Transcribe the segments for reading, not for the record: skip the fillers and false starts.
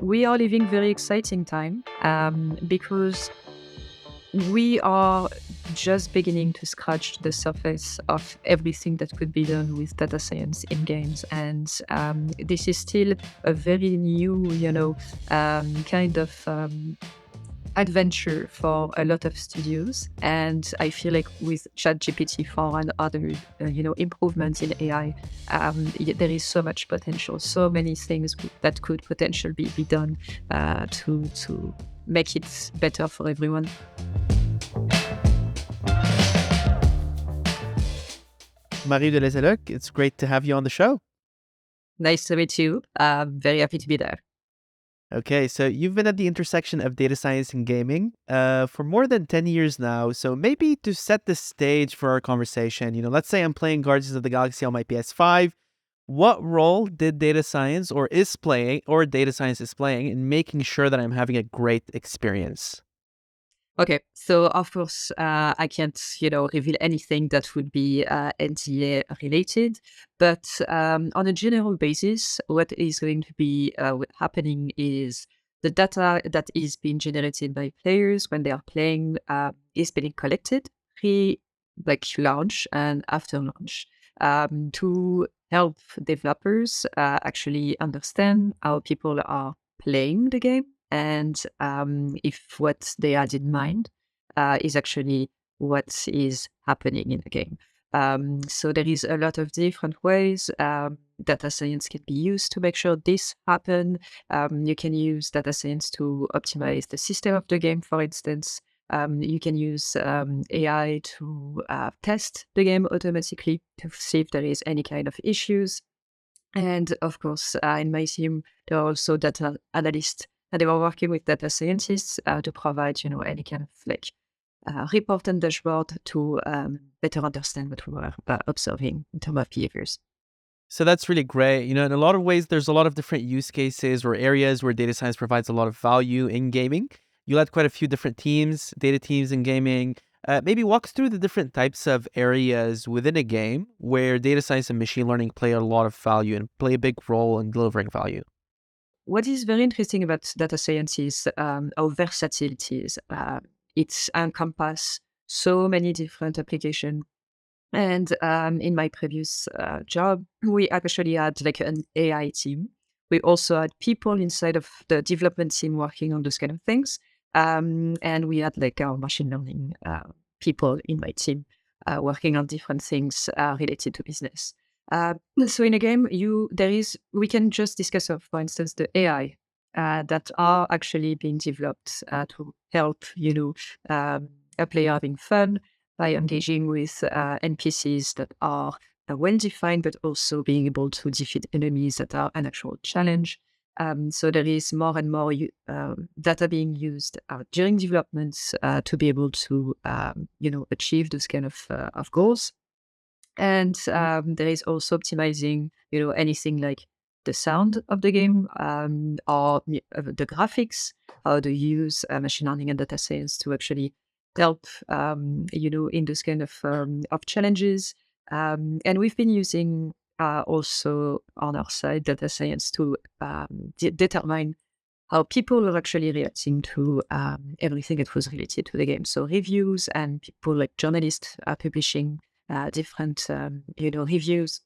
We are living very exciting time because we are just beginning to scratch the surface of everything that could be done with data science in games. And this is still a very new, kind of adventure for a lot of studios. And I feel like with ChatGPT 4 and other, improvements in AI, there is so much potential, so many things that could potentially be done to make it better for everyone. Marie de Léséleuc, it's great to have you on the show. Nice to meet you. Very happy to be there. Okay, so you've been at the intersection of data science and gaming for more than 10 years now. So maybe to set the stage for our conversation, let's say I'm playing Guardians of the Galaxy on my PS5. What role did data science data science is playing in making sure that I'm having a great experience? Okay, so of course, I can't, reveal anything that would be NDA related, but on a general basis, what is going to be happening is the data that is being generated by players when they are playing is being collected launch and after launch to help developers actually understand how people are playing the game and if what they had in mind is actually what is happening in the game. So there is a lot of different ways data science can be used to make sure this happen. You can use data science to optimize the system of the game, for instance. You can use AI to test the game automatically to see if there is any kind of issues. And of course, in my team, there are also data analysts, and they were working with data scientists to provide, any kind of report and dashboard to better understand what we were observing in terms of behaviors. So that's really great. In a lot of ways, there's a lot of different use cases or areas where data science provides a lot of value in gaming. You led quite a few different teams, data teams in gaming. Maybe walk us through the different types of areas within a game where data science and machine learning play a lot of value and play a big role in delivering value. What is very interesting about data science is how versatile it is. It encompasses so many different applications. And in my previous job, we actually had like an AI team. We also had people inside of the development team working on those kind of things. And we had like our machine learning people in my team working on different things related to business. So in a game, we can just discuss, for instance, the AI that are actually being developed to help, a player having fun by engaging with NPCs that are well defined, but also being able to defeat enemies that are an actual challenge. So there is more and more data being used during development to be able to, achieve those kind of goals. And there is also optimizing, anything like the sound of the game or the graphics, how to use machine learning and data science to actually help, in those kind of challenges. And we've been using also on our side data science to determine how people are actually reacting to everything that was related to the game. So reviews and people like journalists are publishing different, reviews.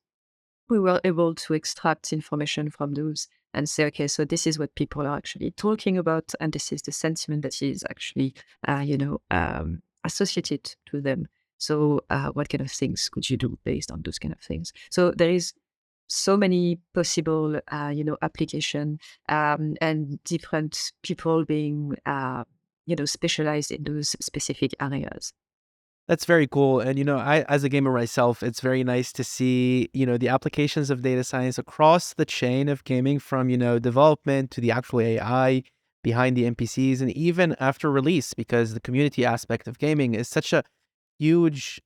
We were able to extract information from those and say, okay, so this is what people are actually talking about, and this is the sentiment that is actually, associated to them. So, what kind of things could you do based on those kind of things? So there is so many possible, application and different people being, specialized in those specific areas. That's very cool. And, I, as a gamer myself, it's very nice to see, the applications of data science across the chain of gaming from, development to the actual AI behind the NPCs and even after release, because the community aspect of gaming is such a huge,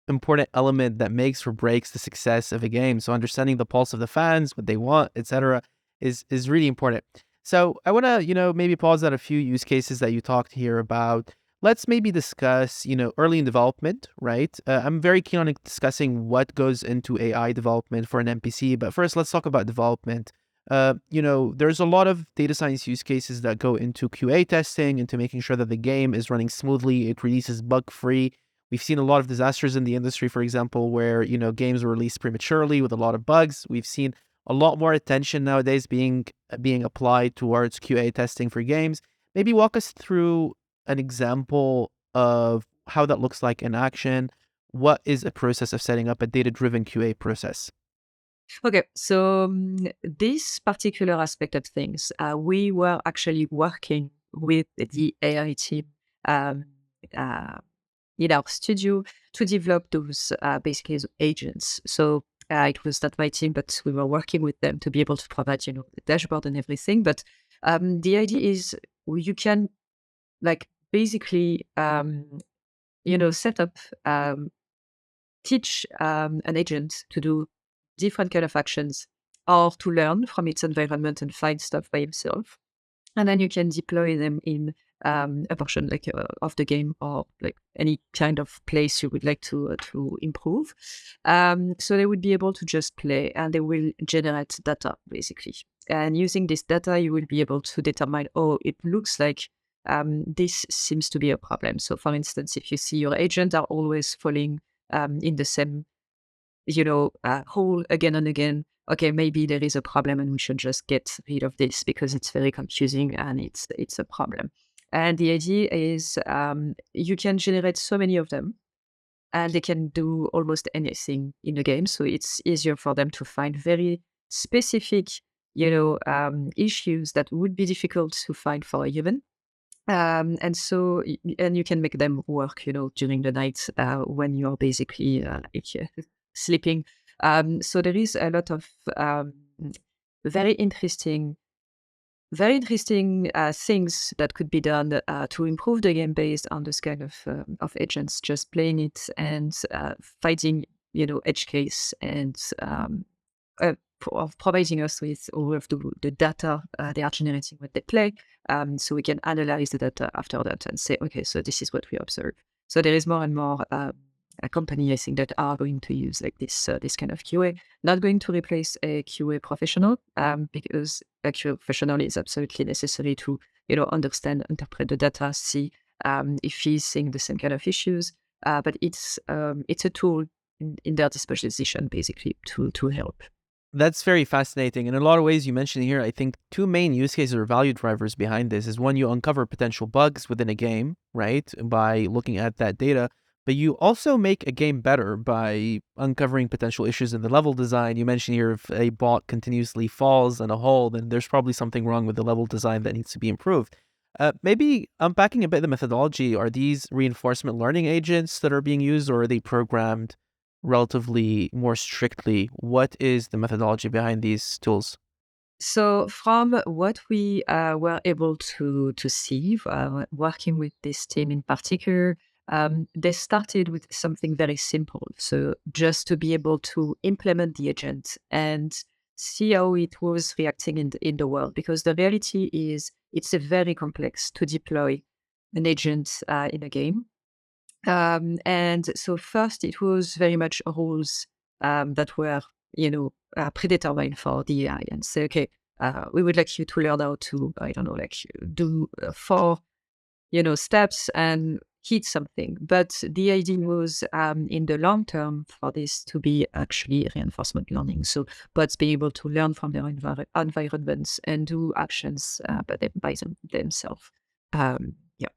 important element that makes or breaks the success of a game. So understanding the pulse of the fans, what they want, etc., is really important. So I want to, maybe pause at a few use cases that you talked here about. Let's maybe discuss, early in development, right? I'm very keen on discussing what goes into AI development for an NPC, but first let's talk about development. There's a lot of data science use cases that go into QA testing, into making sure that the game is running smoothly, it releases bug-free. We've seen a lot of disasters in the industry, for example, where, games were released prematurely with a lot of bugs. We've seen a lot more attention nowadays being applied towards QA testing for games. Maybe walk us through an example of how that looks like in action. What is a process of setting up a data-driven QA process? Okay, so this particular aspect of things, we were actually working with the AI team um, uh, in our studio to develop those basically those agents. So it was not my team, but we were working with them to be able to provide, the dashboard and everything. But the idea is you can like basically, set up teach an agent to do different kind of actions or to learn from its environment and find stuff by himself. And then you can deploy them in a portion like of the game or like any kind of place you would like to improve. So they would be able to just play and they will generate data basically. And using this data, you will be able to determine, oh, it looks like this seems to be a problem. So for instance, if you see your agent are always falling in the same hole again and again. Okay, maybe there is a problem and we should just get rid of this because it's very confusing and it's a problem. And the idea is you can generate so many of them and they can do almost anything in the game. So it's easier for them to find very specific, issues that would be difficult to find for a human. And you can make them work, during the night when you're basically sleeping. So there is a lot of very interesting, things that could be done to improve the game based on this kind of agents, just playing it and finding, edge case and of providing us with all of the data they are generating when they play. So we can analyze the data after that and say, okay, so this is what we observe. So there is more and more a company, I think, that are going to use like this kind of QA, not going to replace a QA professional because a QA professional is absolutely necessary to, understand, interpret the data, see if he's seeing the same kind of issues. But it's a tool in their disposition, basically, to help. That's very fascinating. In a lot of ways, you mentioned here, I think two main use cases or value drivers behind this is one, you uncover potential bugs within a game, right, by looking at that data. But you also make a game better by uncovering potential issues in the level design. You mentioned here if a bot continuously falls in a hole, then there's probably something wrong with the level design that needs to be improved. Maybe unpacking a bit the methodology, are these reinforcement learning agents that are being used or are they programmed relatively more strictly? What is the methodology behind these tools? So from what we were able to see, working with this team in particular, they started with something very simple. So just to be able to implement the agent and see how it was reacting in the world, because the reality is it's a very complex to deploy an agent in a game. And so first it was very much rules that were, predetermined for the AI and say, okay, we would like you to learn how to, I don't know, like do 4, steps and hit something. But the idea was in the long term for this to be actually reinforcement learning. So bots being able to learn from their environments and do actions by themselves. Yeah.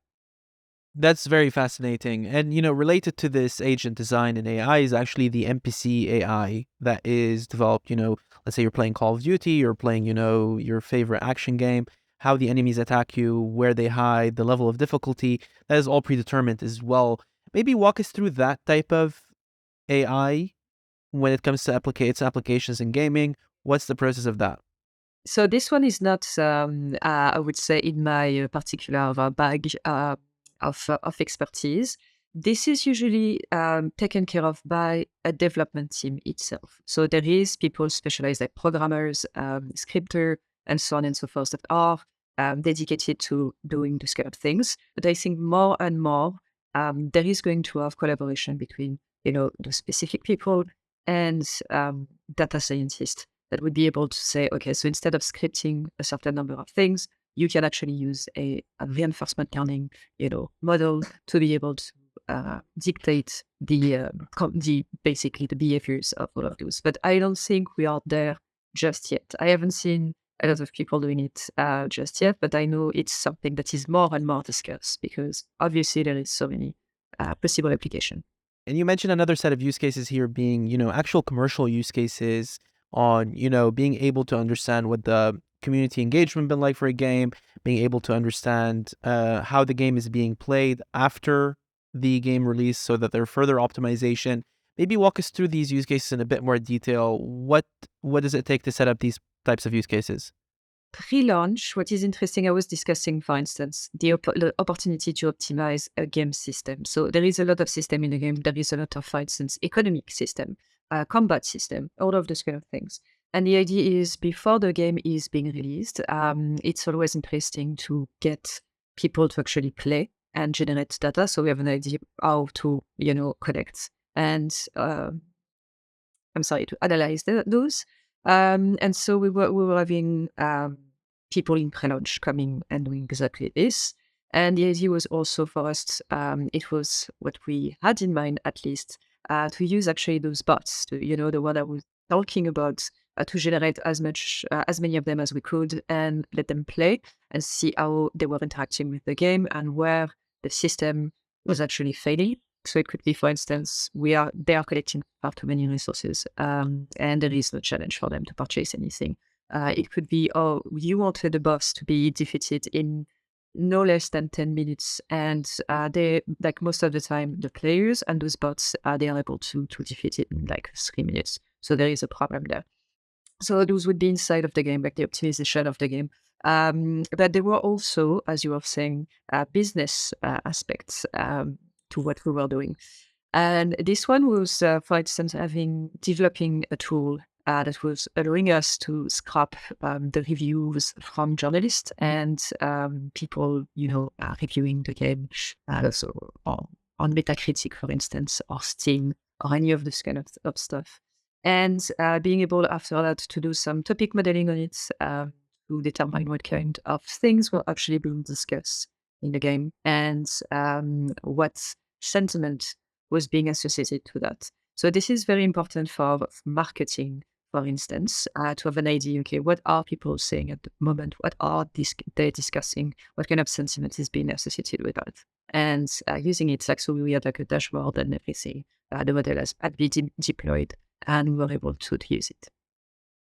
That's very fascinating. And, related to this agent design and AI is actually the NPC AI that is developed, let's say you're playing Call of Duty, you're playing, your favorite action game, how the enemies attack you, where they hide, the level of difficulty, that is all predetermined as well. Maybe walk us through that type of AI when it comes to its applications in gaming. What's the process of that? So this one is not, I would say, in my particular bag of expertise. This is usually taken care of by a development team itself. So there is people specialized like programmers, scripter, and so on and so forth that are dedicated to doing this kind of things. But I think more and more there is going to have collaboration between the specific people and data scientists that would be able to say, okay, so instead of scripting a certain number of things, you can actually use a reinforcement learning, model to be able to dictate the basically the behaviors of all of those. But I don't think we are there just yet. I haven't seen a lot of people doing it just yet, but I know it's something that is more and more discussed because obviously there is so many possible application. And you mentioned another set of use cases here being, actual commercial use cases on, being able to understand what the community engagement been like for a game, being able to understand how the game is being played after the game release so that there are further optimization. Maybe walk us through these use cases in a bit more detail. What does it take to set up these types of use cases? Pre-launch, what is interesting, I was discussing, for instance, the opportunity to optimize a game system. So there is a lot of system in the game. There is a lot of, for instance, economic system, combat system, all of those kind of things. And the idea is before the game is being released, it's always interesting to get people to actually play and generate data. So we have an idea how to, collect and to analyze those. And so we were having people in pre-launch coming and doing exactly this. And the idea was also for us, it was what we had in mind at least, to use actually those bots, the one I was talking about, to generate as many of them as we could and let them play and see how they were interacting with the game and where the system was actually failing. So it could be, for instance, they are collecting far too many resources, and there is no challenge for them to purchase anything. It could be, oh, you wanted the boss to be defeated in no less than 10 minutes, and they, like most of the time, the players and those bots, they are able to defeat it in like 3 minutes. So there is a problem there. So those would be inside of the game, like the optimization of the game. But there were also, as you were saying, business aspects to what we were doing. And this one was, for instance, developing a tool that was allowing us to scrap the reviews from journalists and people, reviewing the game, so on Metacritic, for instance, or Steam, or any of this kind of stuff. And being able after that to do some topic modeling on it to determine what kind of things were actually being discussed in the game and what sentiment was being associated to that. So this is very important for marketing, for instance, to have an idea, okay, what are people saying at the moment? What are they discussing? What kind of sentiment is being associated with that? And using it, like, so we had like a dashboard and everything. The model had been deployed and we were able to use it.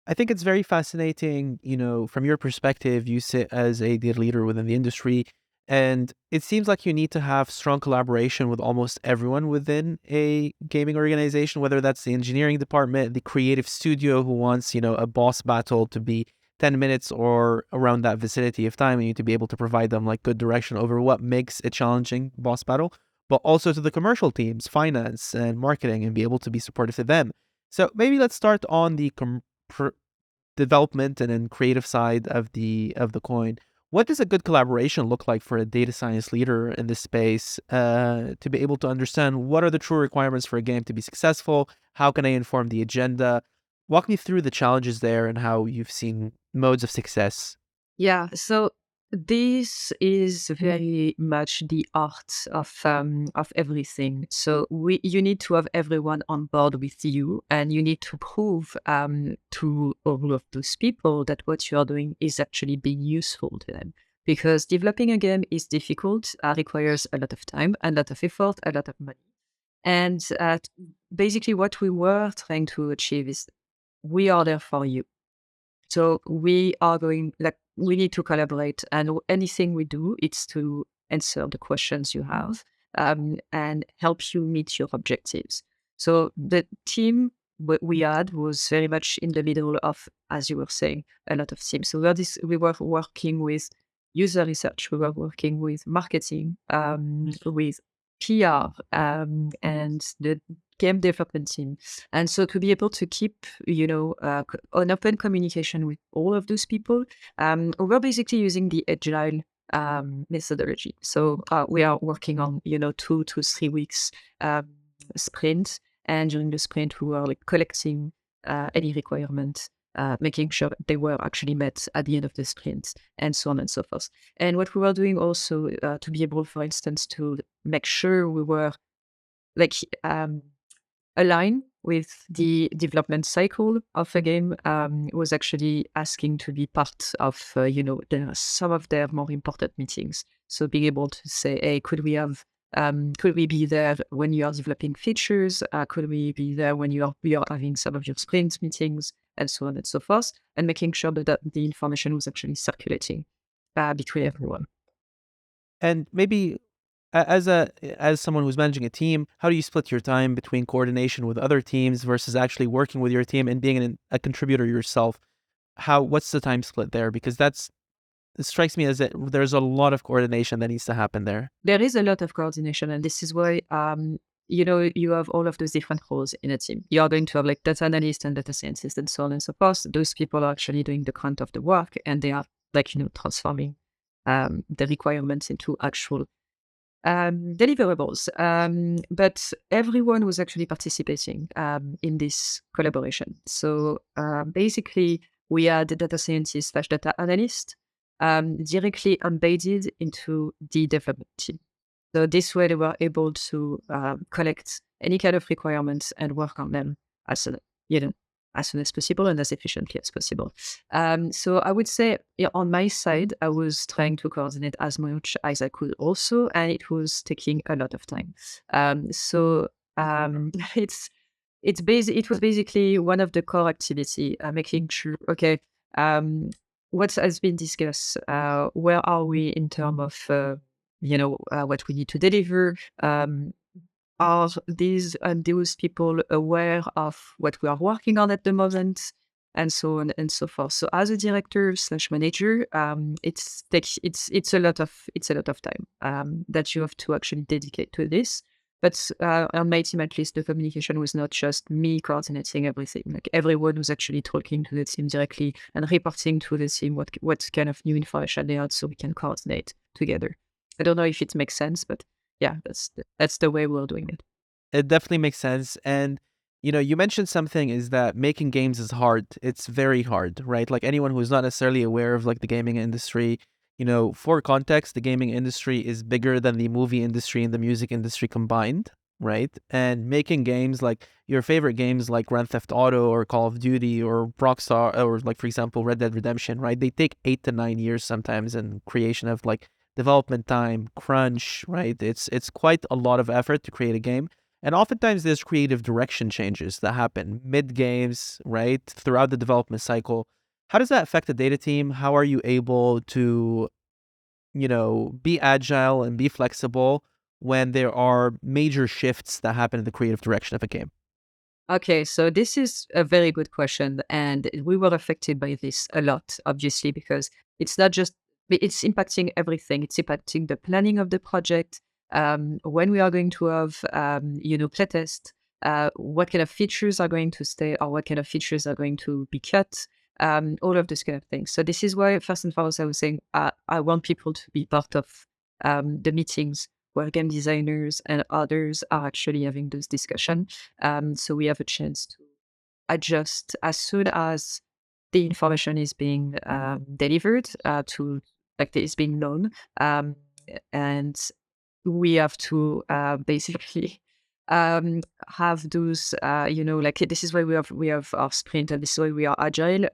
I think it's very fascinating, from your perspective, you sit as a data leader within the industry, and it seems like you need to have strong collaboration with almost everyone within a gaming organization, whether that's the engineering department, the creative studio who wants, a boss battle to be 10 minutes or around that vicinity of time, and you need to be able to provide them like good direction over what makes a challenging boss battle, but also to the commercial teams, finance and marketing, and be able to be supportive to them. So maybe let's start on the development and then creative side of the coin. What does a good collaboration look like for a data science leader in this space to be able to understand what are the true requirements for a game to be successful? How can I inform the agenda? Walk me through the challenges there and how you've seen modes of success. Yeah, so this is very much the art of everything. So you need to have everyone on board with you, and you need to prove to all of those people that what you are doing is actually being useful to them. Because developing a game is difficult, requires a lot of time, a lot of effort, a lot of money. And basically, what we were trying to achieve is we are there for you. So we need to collaborate, and anything we do, it's to answer the questions you have and help you meet your objectives. So the team we had was very much in the middle of, as you were saying, a lot of teams. So we were working with user research, we were working with marketing, with PR, and the game development team. And so to be able to keep, an open communication with all of those people, we're basically using the agile methodology. So we are working on, 2 to 3 weeks sprint. And during the sprint, we were like collecting any requirement making sure they were actually met at the end of the sprint, and so on and so forth. And what we were doing also to be able, for instance, to make sure we were like align with the development cycle of a game, was actually asking to be part of, some of their more important meetings. So being able to say, hey, could we be there when you are developing features? Could we be there when we are having some of your sprint meetings, and so on and so forth, and making sure that the information was actually circulating between everyone. And maybe as someone who's managing a team, how do you split your time between coordination with other teams versus actually working with your team and being a contributor yourself? What's the time split there? Because it strikes me as that there's a lot of coordination that needs to happen there. There is a lot of coordination, and this is why you have all of those different roles in a team. You are going to have like data analyst and data scientist and so on and so forth. Those people are actually doing the grunt of the work, and they are like transforming the requirements into actual deliverables. But everyone was actually participating in this collaboration. So basically, we had the data scientist slash data analyst directly embedded into the development team. So this way, they were able to collect any kind of requirements and work on them as soon, as soon as possible and as efficiently as possible. So I would say, on my side, I was trying to coordinate as much as I could also, and it was taking a lot of time. So it was basically one of the core activity, making sure, okay, what has been discussed, where are we in terms of what we need to deliver. Are these and those people aware of what we are working on at the moment, and so on and so forth? So as a director slash manager, it's a lot of time that you have to actually dedicate to this. But on my team, at least, the communication was not just me coordinating everything. Like everyone was actually talking to the team directly and reporting to the team what kind of new information they had, so we can coordinate together. I don't know if it makes sense, but yeah, that's the way we're doing it. It definitely makes sense. And, you mentioned something is that making games is hard. It's very hard, right? Like anyone who's not necessarily aware of like the gaming industry, for context, the gaming industry is bigger than the movie industry and the music industry combined, right? And making games like your favorite games like Grand Theft Auto or Call of Duty or Rockstar or like, for example, Red Dead Redemption, right? They take 8 to 9 years sometimes in creation of like development time, crunch, right? It's quite a lot of effort to create a game. And oftentimes there's creative direction changes that happen mid games, right? Throughout the development cycle. How does that affect the data team? How are you able to, be agile and be flexible when there are major shifts that happen in the creative direction of a game? Okay, so this is a very good question, and we were affected by this a lot, obviously, because it's not just it's impacting everything. It's impacting the planning of the project. When we are going to have, playtest, what kind of features are going to stay, or what kind of features are going to be cut. All of this kind of things. So this is why, first and foremost, I was saying I want people to be part of the meetings where game designers and others are actually having those discussions. So we have a chance to adjust as soon as the information is being delivered to like is being known, and we have to basically have those like this is why we have our sprint, and this is why we are agile,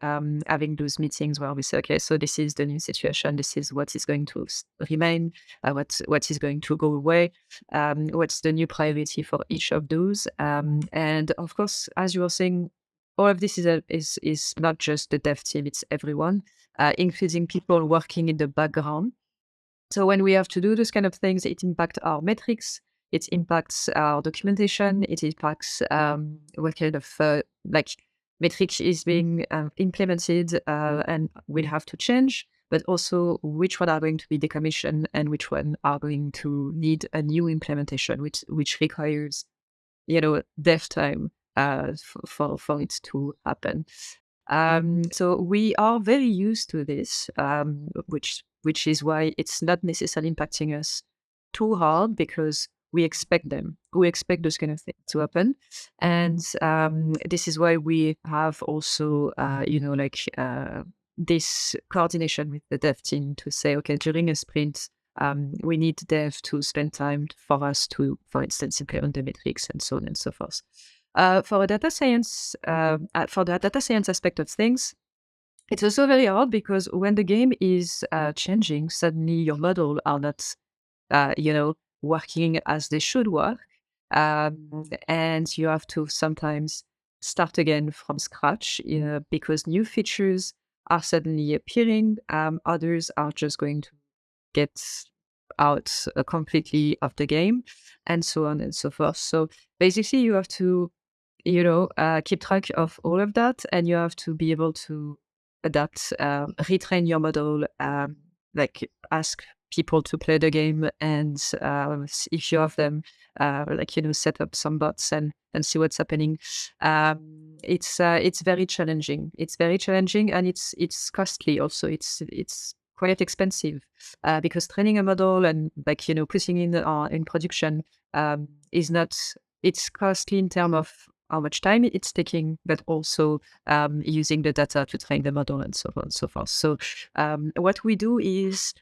having those meetings where we say, okay, so this is the new situation, this is what is going to remain, what is going to go away, what's the new priority for each of those, and of course, as you were saying, all of this is not just the dev team, it's everyone, including people working in the background. So when we have to do those kind of things, it impacts our metrics, it impacts our documentation, it impacts what kind of like metric is being implemented and will have to change, but also which one are going to be decommissioned and which one are going to need a new implementation, which requires dev time for it to happen. So we are very used to this, which is why it's not necessarily impacting us too hard, because we expect them. We expect those kind of things to happen. And this is why we have also, this coordination with the dev team to say, okay, during a sprint, we need dev to spend time for us to, for instance, implement the metrics and so on and so forth. For the data science aspect of things, it's also very hard because when the game is changing, suddenly your model are not, working as they should work, and you have to sometimes start again from scratch, because new features are suddenly appearing. Others are just going to get out completely of the game, and so on and so forth. So basically, you have to, keep track of all of that, and you have to be able to adapt, retrain your model, like ask people to play the game, and if you have them, set up some bots and see what's happening. It's very challenging. It's very challenging, and it's costly also. It's quite expensive, because training a model and putting in production is not. It's costly in terms of how much time it's taking, but also using the data to train the model and so on and so forth. So what we do is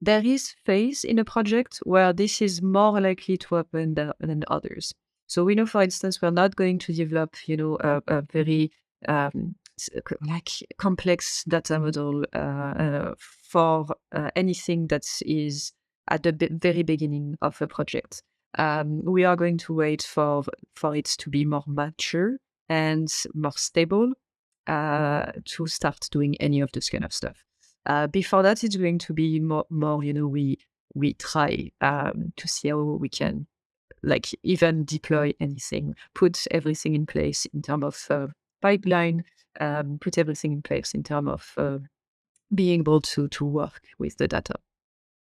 there is phase in a project where this is more likely to happen than others. So we know, for instance, we're not going to develop, a very complex data model for anything that is at the very beginning of a project. We are going to wait for it to be more mature and more stable to start doing any of this kind of stuff. Before that, it's going to be more we try to see how we can even deploy anything, put everything in place in terms of pipeline, put everything in place in terms of being able to work with the data.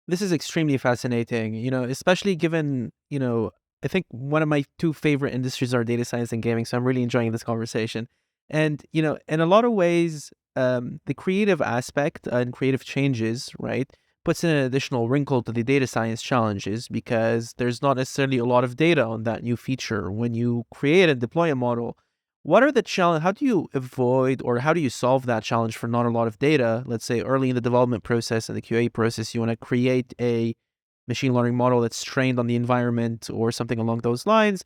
This is extremely fascinating, especially given, I think one of my two favorite industries are data science and gaming. So I'm really enjoying this conversation. And, in a lot of ways, the creative aspect and creative changes, right, puts in an additional wrinkle to the data science challenges because there's not necessarily a lot of data on that new feature. When you create and deploy a model, what are the challenge? How do you avoid or how do you solve that challenge for not a lot of data? Let's say early in the development process and the QA process, you want to create a machine learning model that's trained on the environment or something along those lines.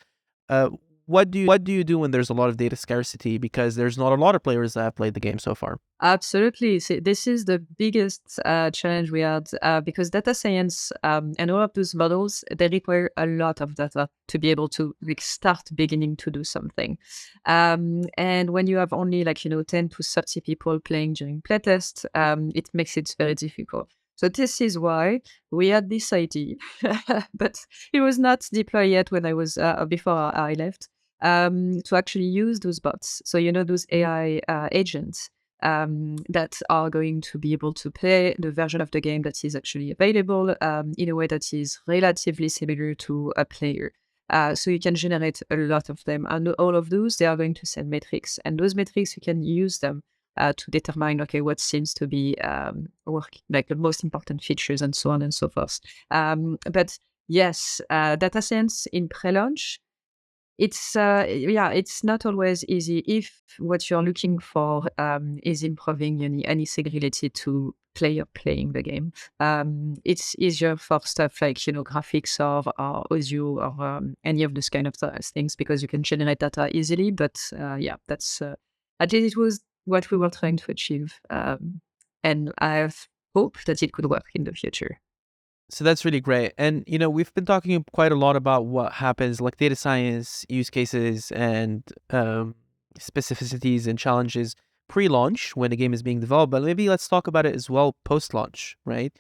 What do you do when there's a lot of data scarcity because there's not a lot of players that have played the game so far? Absolutely. So this is the biggest challenge we had, because data science and all of those models, they require a lot of data to be able to start beginning to do something. And when you have only 10 to 30 people playing during playtest, it makes it very difficult. So this is why we had this idea, but it was not deployed yet when I was before I left, to actually use those bots. So those AI agents that are going to be able to play the version of the game that is actually available in a way that is relatively similar to a player. So you can generate a lot of them, and all of those, they are going to send metrics, and those metrics you can use them to determine, okay, what seems to be working, like the most important features and so on and so forth. But yes, data science in pre-launch, it's not always easy if what you're looking for is improving anything related to player playing the game. It's easier for stuff like graphics or audio or any of those kind of things because you can generate data easily. But that's at least it was what we were trying to achieve, and I have hope that it could work in the future. So that's really great. And, we've been talking quite a lot about what happens, like data science use cases and specificities and challenges pre-launch when a game is being developed. But maybe let's talk about it as well post-launch, right?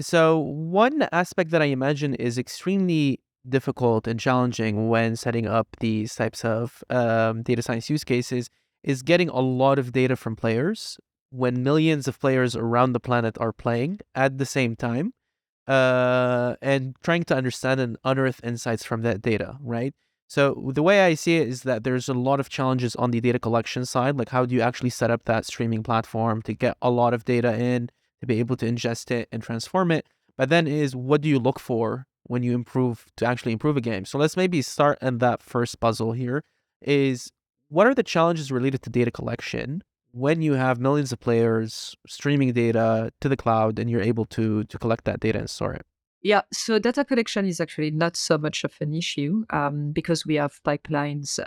So one aspect that I imagine is extremely difficult and challenging when setting up these types of data science use cases is getting a lot of data from players when millions of players around the planet are playing at the same time, and trying to understand and unearth insights from that data, right? So the way I see it is that there's a lot of challenges on the data collection side. Like, how do you actually set up that streaming platform to get a lot of data in, to be able to ingest it and transform it? But then is what do you look for when you actually improve a game. So let's maybe start in that first puzzle here is what are the challenges related to data collection when you have millions of players streaming data to the cloud and you're able to collect that data and store it? Yeah, so data collection is actually not so much of an issue because we have pipelines.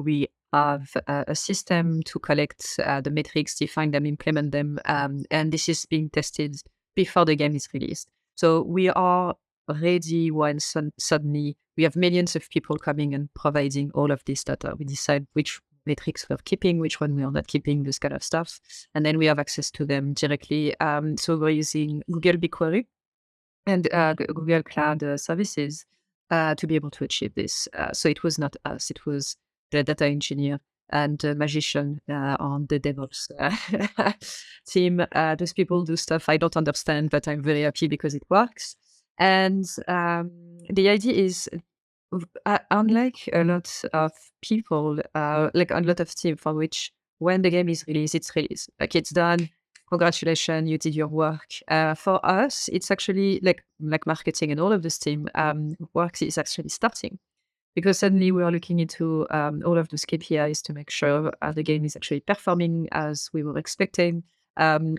We have a system to collect the metrics, define them, implement them, and this is being tested before the game is released. So we are ready when suddenly we have millions of people coming and providing all of this data. We decide which metrics we're keeping, which one we are not keeping, this kind of stuff, and then we have access to them directly. So we're using Google BigQuery and Google Cloud Services to be able to achieve this. So it was not us; it was the data engineer and the magician on the DevOps team. Those people do stuff I don't understand, but I'm very happy because it works. And the idea is, unlike a lot of people, like a lot of team for which when the game is released, it's released. Like it's done. Congratulations, you did your work. For us, it's actually like marketing and all of this team work is actually starting because suddenly we are looking into all of those KPIs to make sure the game is actually performing as we were expecting.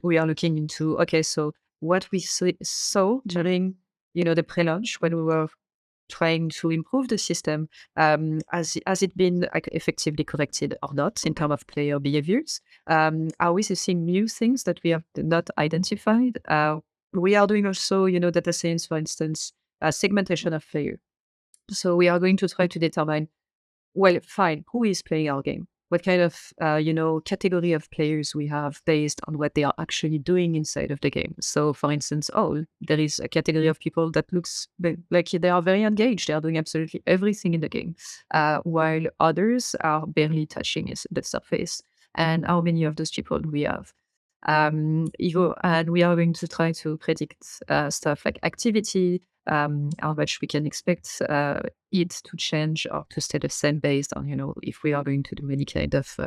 We are looking into okay, so what we saw during the pre-launch when we were trying to improve the system, has it been like effectively corrected or not in terms of player behaviors? Are we seeing new things that we have not identified? We are doing also, data science, for instance, segmentation of player. So we are going to try to determine, well, fine, who is playing our game? What kind of, category of players we have based on what they are actually doing inside of the game. So, for instance, there is a category of people that looks like they are very engaged. They are doing absolutely everything in the game, while others are barely touching the surface. And how many of those people do we have? And we are going to try to predict stuff like activity, how much we can expect it to change or to stay the same based on, if we are going to do any kind of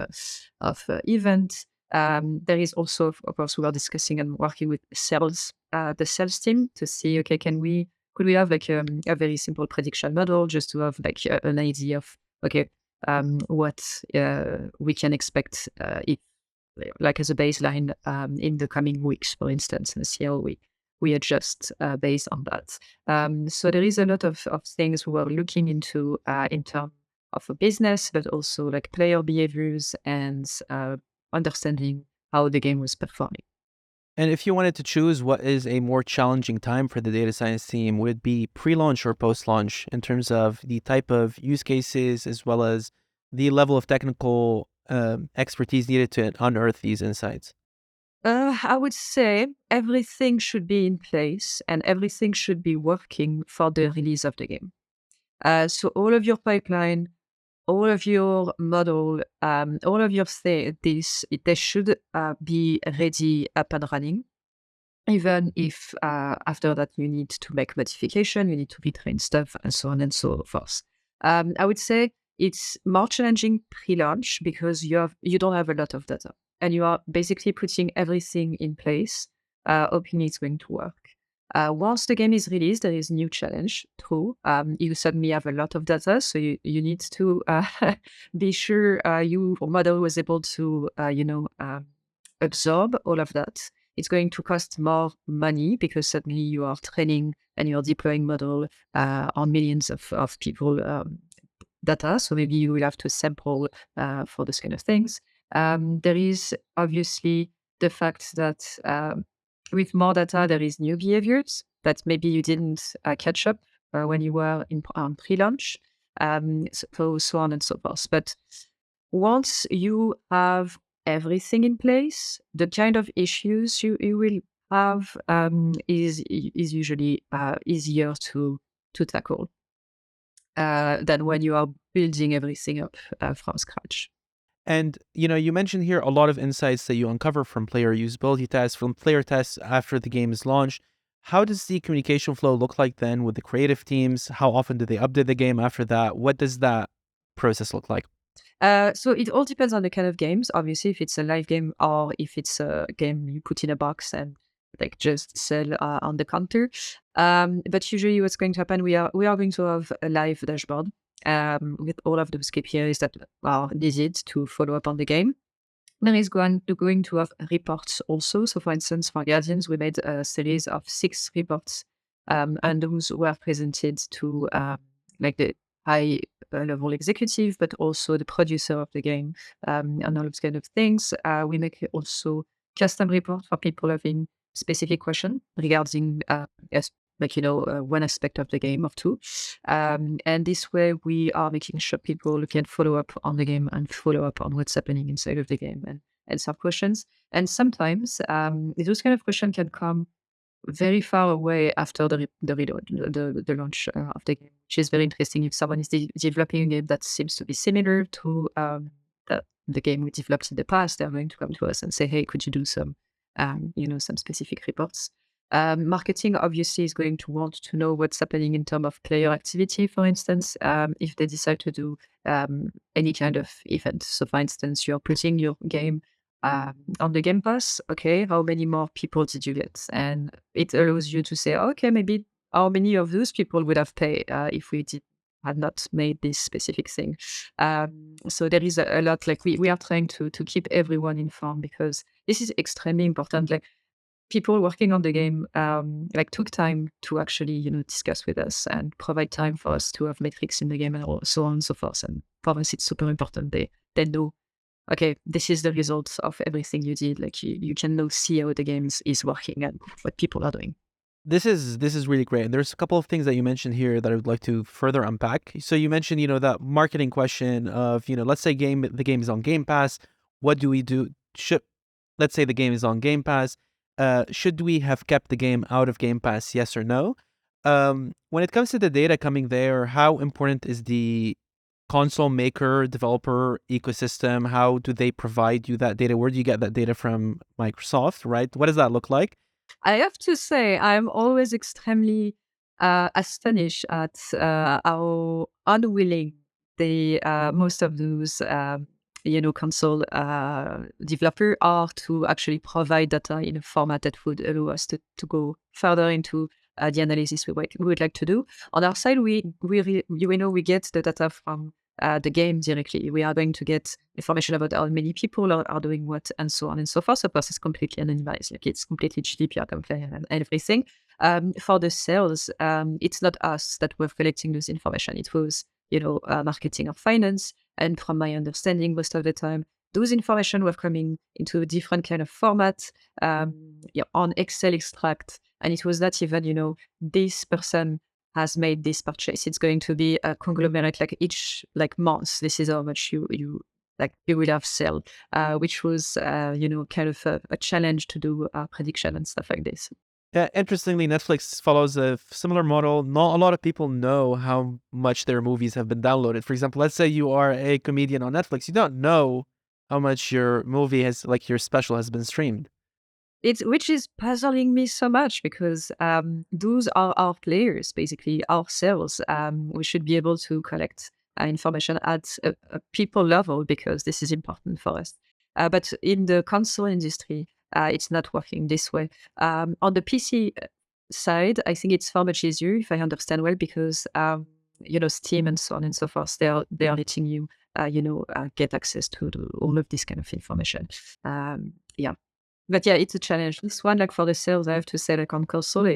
event. There is also, of course, we are discussing and working with the sales team to see, okay, could we have like a very simple prediction model just to have like an idea of, okay, what we can expect if like as a baseline in the coming weeks, for instance, and see how we adjust based on that. So there is a lot of things we are looking into in terms of a business, but also like player behaviors and understanding how the game was performing. And if you wanted to choose what is a more challenging time for the data science team, would it be pre-launch or post-launch in terms of the type of use cases as well as the level of technical expertise needed to unearth these insights? I would say everything should be in place and everything should be working for the release of the game. So all of your pipeline, all of your model, all of your they should be ready, up and running. Even if after that you need to make modification, you need to retrain stuff, and so on and so forth. I would say it's more challenging pre-launch because you don't have a lot of data, and you are basically putting everything in place, hoping it's going to work. Once the game is released, there is new challenge. True, you suddenly have a lot of data, so you need to be sure your model was able to, absorb all of that. It's going to cost more money because suddenly you are training and you're deploying model on millions of people data. So maybe you will have to sample for those kind of things. There is obviously the fact that with more data, there is new behaviors that maybe you didn't catch up when you were on pre-launch, so on and so forth. But once you have everything in place, the kind of issues you will have is usually easier to tackle than when you are building everything up from scratch. And, you mentioned here a lot of insights that you uncover from player usability tests, from player tests after the game is launched. How does the communication flow look like then with the creative teams? How often do they update the game after that? What does that process look like? So it all depends on the kind of games. Obviously, if it's a live game or if it's a game you put in a box and like just sell on the counter. But usually, what's going to happen? We are going to have a live dashboard with all of those KPIs that are needed to follow up on the game. There is going to have reports also. So, for instance, for Guardians, we made a series of 6 reports, and those were presented to like the high level executive, but also the producer of the game, and all those kind of things. We make also custom report for people having specific question regarding yes, like one aspect of the game or two. And this way, we are making sure people can follow up on the game and follow up on what's happening inside of the game and answer questions. And sometimes those kind of questions can come very far away after the reload, the launch of the game, which is very interesting. If someone is developing a game that seems to be similar to the game we developed in the past, they're going to come to us and say, "Hey, could you do some specific reports?" Marketing obviously is going to want to know what's happening in terms of player activity, for instance, if they decide to do any kind of event. So, for instance, you're putting your game on the Game Pass. Okay, how many more people did you get? And it allows you to say, okay, maybe how many of those people would have paid if we had not made this specific thing. So there is a lot. Like we are trying to keep everyone informed because this is extremely important. Like people working on the game like took time to actually discuss with us and provide time for us to have metrics in the game and so on and so forth. And for us, it's super important. They know, okay, this is the result of everything you did. Like you can now see how the game is working and what people are doing. This is really great. And there's a couple of things that you mentioned here that I would like to further unpack. So you mentioned, that marketing question of, let's say the game is on Game Pass. What do we do? Let's say the game is on Game Pass. Should we have kept the game out of Game Pass? Yes or no? When it comes to the data coming there, how important is the console maker developer ecosystem? How do they provide you that data? Where do you get that data from? Microsoft, right? What does that look like? I have to say, I'm always extremely astonished at how unwilling the most of those console developer are to actually provide data in a format that would allow us to go further into the analysis we would like to do. On our side, we get the data from the game directly. We are going to get information about how many people are doing what and so on and so forth. So, of course, it's completely anonymized. Like it's completely GDPR compliant and everything. For the sales, it's not us that were collecting this information. It was, marketing or finance. And from my understanding, most of the time, those information were coming into a different kind of format on Excel extract. And it was not even, this person has made this purchase. It's going to be a conglomerate, like each month. This is how much you will have sell, which was kind of a challenge to do prediction and stuff like this. Yeah, interestingly, Netflix follows a similar model. Not a lot of people know how much their movies have been downloaded. For example, let's say you are a comedian on Netflix. You don't know how much your movie your special has been streamed. It's which is puzzling me so much because those are our players, basically ourselves. We should be able to collect information at a people level because this is important for us. But in the console industry, it's not working this way. On the PC side, I think it's far much easier if I understand well because Steam and so on and so forth. They are letting you get access to all of this kind of information. Yeah. But yeah, it's a challenge. This one, like for the sales, I have to say, like on console,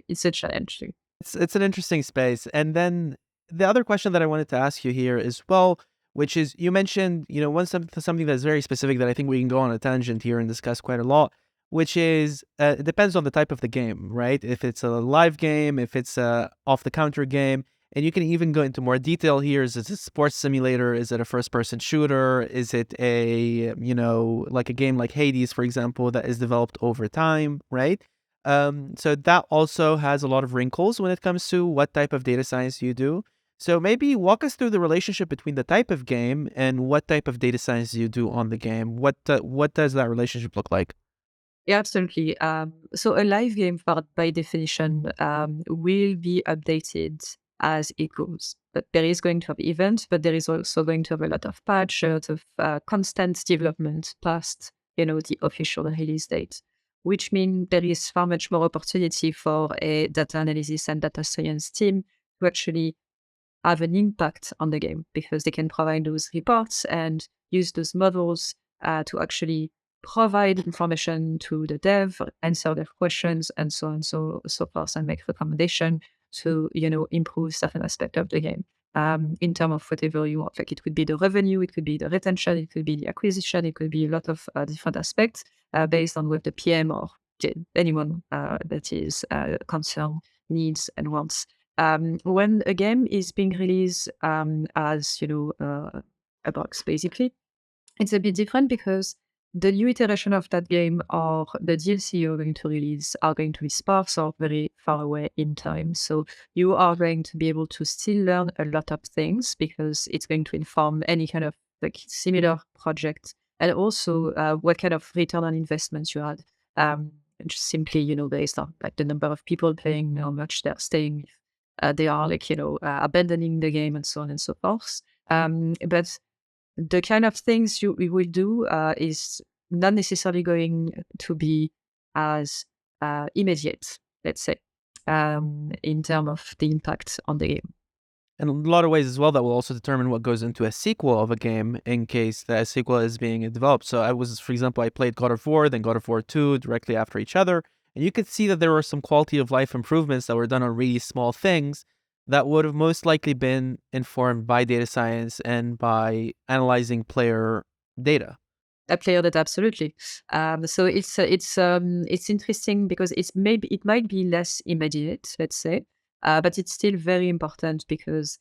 it's a challenge too. It's an interesting space. And then the other question that I wanted to ask you here is, well, which is you mentioned, something that's very specific that I think we can go on a tangent here and discuss quite a lot, which is it depends on the type of the game, right? If it's a live game, if it's a off the counter game, and you can even go into more detail here. Is it a sports simulator? Is it a first person shooter? Is it like a game like Hades, for example, that is developed over time, right? So that also has a lot of wrinkles when it comes to what type of data science you do. So maybe walk us through the relationship between the type of game and what type of data science you do on the game. What does that relationship look like? Yeah, absolutely. So a live game, by definition, will be updated as it goes. But there is going to have events, but there is also going to have a lot of patch, a lot of constant development past, the official release date. which means there is far much more opportunity for a data analysis and data science team to actually have an impact on the game, because they can provide those reports and use those models to actually provide information to the dev, answer their questions, and so on, so forth, and make recommendation to improve certain aspect of the game. In terms of whatever you want, like it could be the revenue, it could be the retention, it could be the acquisition, it could be a lot of different aspects based on what the PM or anyone that is concerned needs and wants. When a game is being released as a box, basically, it's a bit different because the new iteration of that game or the DLC you're going to release are going to be sparse or very far away in time. So you are going to be able to still learn a lot of things because it's going to inform any kind of like similar project, and also what kind of return on investments you had. Just simply, based on like the number of people playing, how much they're staying, they are like, abandoning the game and so on and so forth. But the kind of things we will do is not necessarily going to be as immediate, let's say, in terms of the impact on the game. In a lot of ways as well, that will also determine what goes into a sequel of a game in case that sequel is being developed. So for example, I played God of War, then God of War 2 directly after each other. And you could see that there were some quality of life improvements that were done on really small things that would have most likely been informed by data science and by analyzing player data. A player that absolutely. So it's interesting because it might be less immediate, let's say, but it's still very important because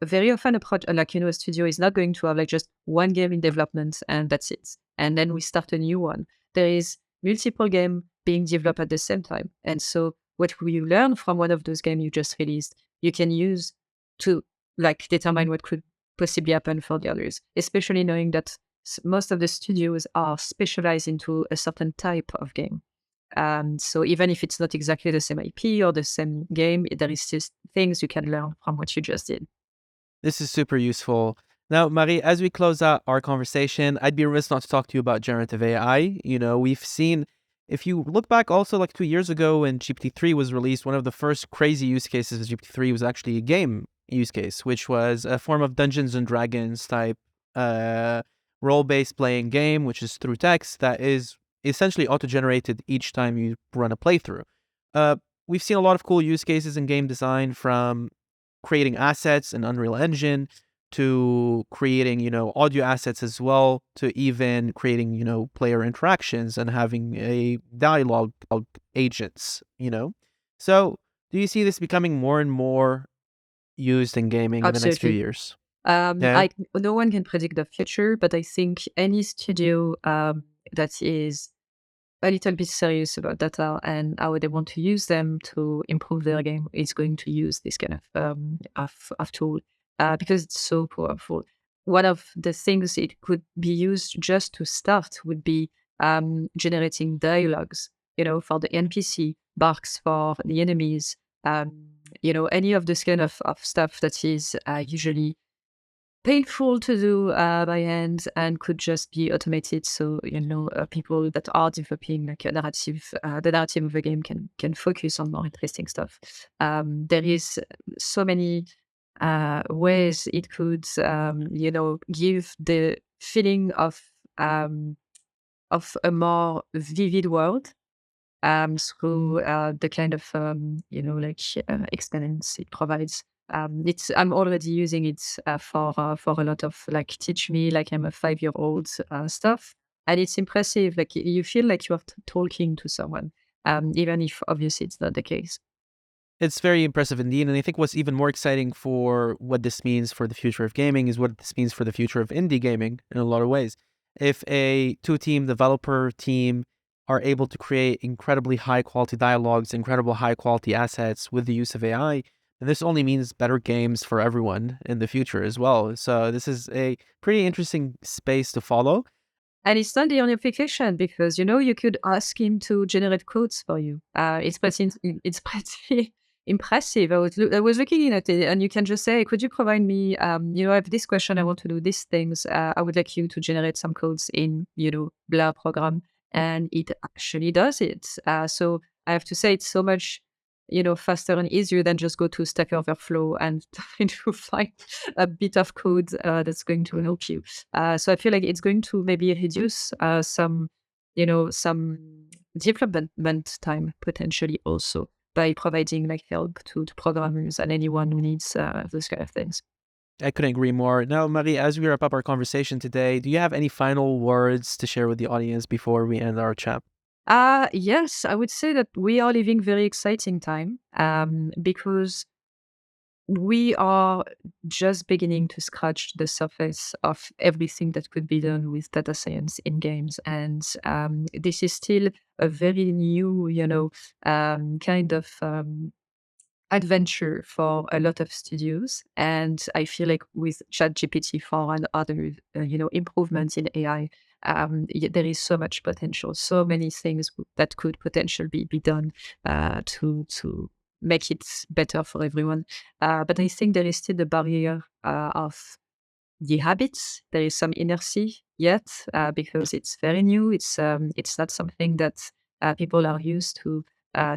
very often a project like a studio is not going to have like just one game in development and that's it, and then we start a new one. There is multiple game being developed at the same time, and so what you learn from one of those games you just released, you can use to like determine what could possibly happen for the others, especially knowing that most of the studios are specialized into a certain type of game. So even if it's not exactly the same IP or the same game, there is just things you can learn from what you just did. This is super useful. Now, Marie, as we close out our conversation, I'd be remiss not to talk to you about generative AI. We've seen, if you look back also like 2 years ago when GPT-3 was released, one of the first crazy use cases of GPT-3 was actually a game use case, which was a form of Dungeons and Dragons type role-based playing game, which is through text that is essentially auto-generated each time you run a playthrough. We've seen a lot of cool use cases in game design, from creating assets in Unreal Engine to creating, audio assets as well, to even creating, player interactions and having a dialogue of agents. So do you see this becoming more and more used in gaming in the next few Absolutely. years? Yeah. No one can predict the future, but I think any studio that is a little bit serious about data and how they want to use them to improve their game is going to use this kind of tool because it's so powerful. One of the things it could be used just to start would be generating dialogues, for the NPC, barks for the enemies, any of this kind of stuff that is usually painful to do by hand and could just be automated. So people that are developing like a narrative, the narrative of the game can focus on more interesting stuff. There is so many ways it could give the feeling of a more vivid world through the kind of experience it provides. I'm already using it for a lot of like teach me like I'm a 5-year-old stuff, and it's impressive. Like you feel like you are talking to someone, even if obviously it's not the case. It's very impressive indeed. And I think what's even more exciting for what this means for the future of gaming is what this means for the future of indie gaming in a lot of ways. If a two-team developer team are able to create incredibly high-quality dialogues, incredible high-quality assets with the use of AI, then this only means better games for everyone in the future as well. So this is a pretty interesting space to follow. And it's not the only application because you could ask him to generate codes for you. It's pretty impressive. I was looking at it, and you can just say, "Could you provide me? I have this question. I want to do these things. I would like you to generate some codes in blah program." and it actually does it. So I have to say it's so much, faster and easier than just go to Stack Overflow and try to find a bit of code that's going to help you. So I feel like it's going to maybe reduce some development time potentially also by providing like help to programmers and anyone who needs those kind of things. I couldn't agree more. Now, Marie, as we wrap up our conversation today, do you have any final words to share with the audience before we end our chat? Yes, I would say that we are living very exciting time because we are just beginning to scratch the surface of everything that could be done with data science in games. And this is still a very new, kind of adventure for a lot of studios. And I feel like with ChatGPT 4 and other, improvements in AI, there is so much potential, so many things that could potentially be done to make it better for everyone. But I think there is still the barrier of the habits. There is some inertia yet because it's very new. It's not something that people are used to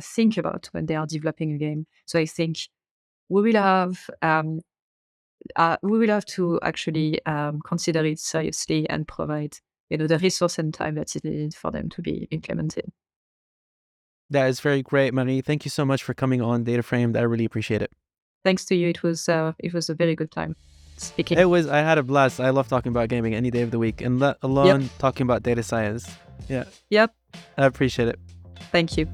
think about when they are developing a game. So I think we will have to actually consider it seriously and provide the resource and time that is needed for them to be implemented. That is very great, Marie. Thank you so much for coming on Data Framed. I really appreciate it. Thanks to you, it was a very good time speaking. I had a blast. I love talking about gaming any day of the week, and let Yep. alone talking about data science. Yeah, Yep. I appreciate it. Thank you.